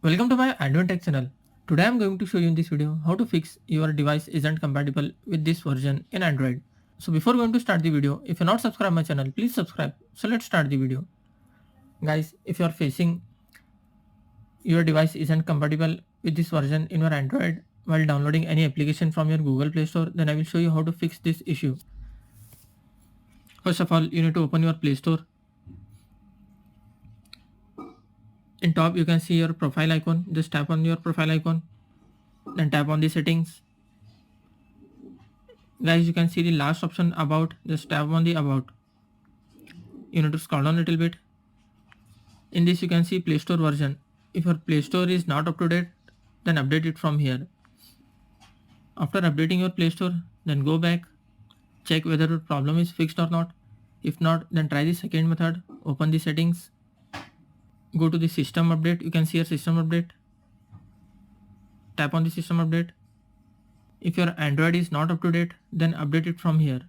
Welcome to my Advent Tech channel. Today I am going to show you in this video how to fix your device isn't compatible with this version in Android. So before going to start the video, if you're not subscribed my channel, please subscribe. So let's start the video. Guys, if you are facing your device isn't compatible with this version in your Android while downloading any application from your Google Play Store, then I will show you how to fix this issue. First of all, you need to open your Play Store. In top you can see your profile icon. Just tap on your profile icon, then tap on the settings. Guys, you can see the last option about. Just tap on the about. You need to scroll down a little bit. In this you can see Play Store version. If your Play Store is not up to date, then update it from here. After updating your Play Store, then go back, check whether the problem is fixed or not. If not, then try the second method. Open the settings, go to the system update. You can see your system update. Tap on the system update. If your Android is not up to date, then update it from here.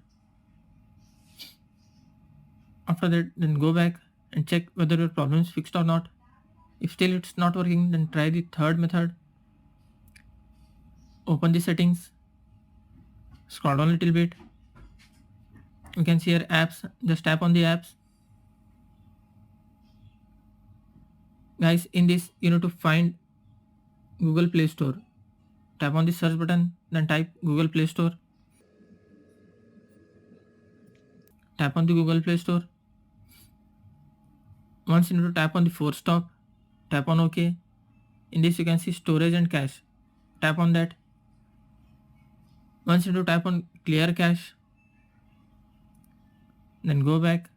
After that, then go back and check whether your problem is fixed or not. If still it's not working, then try the third method. Open the settings, scroll down a little bit. You can see your apps. Just tap on the apps. Guys, in this you need to find Google Play Store. Tap on the search button, then type Google Play Store. Tap on the Google Play Store. Once you need to tap on the force stop, tap on OK. In this you can see storage and cache. Tap on that. Once you need to tap on clear cache, then go back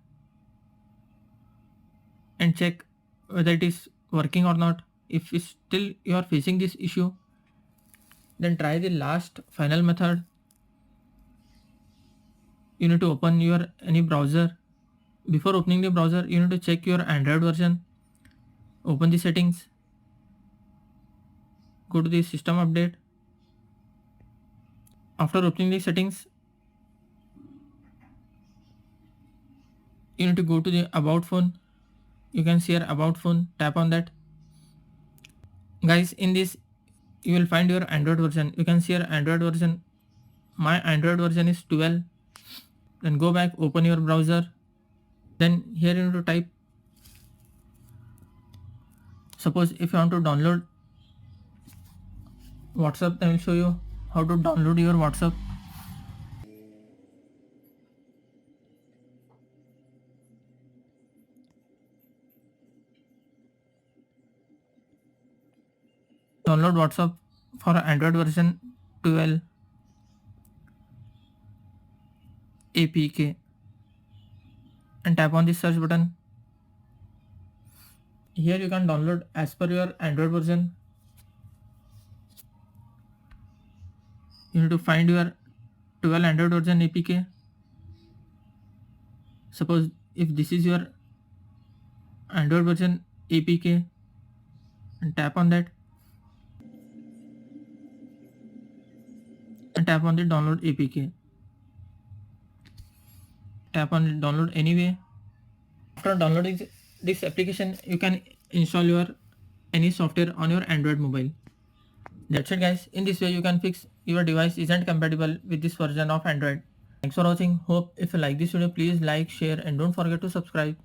and check whether it is working or not. If still you are facing this issue, then try the last final method. You need to open your any browser. Before opening the browser, you need to check your Android version. Open the settings, go to the system update. After opening the settings, you need to go to the about phone. You can see your about phone. Tap on that. Guys, in this you will find your Android version. You can see your Android version. My Android version is 12. Then go back, open your browser. Then here you need to type. Suppose if you want to download WhatsApp, I will show you how to download your WhatsApp. Download WhatsApp for Android version 12 APK and tap on the search button. Here you can download as per your Android version. You need to find your 12 Android version APK. Suppose if this is your Android version APK, and tap on that and tap on the download APK. Tap on the download anyway. After downloading this application, you can install your any software on your Android mobile. That's it guys. In this way you can fix your device isn't compatible with this version of Android. Thanks for watching. Hope if you like this video, please like, share and don't forget to subscribe.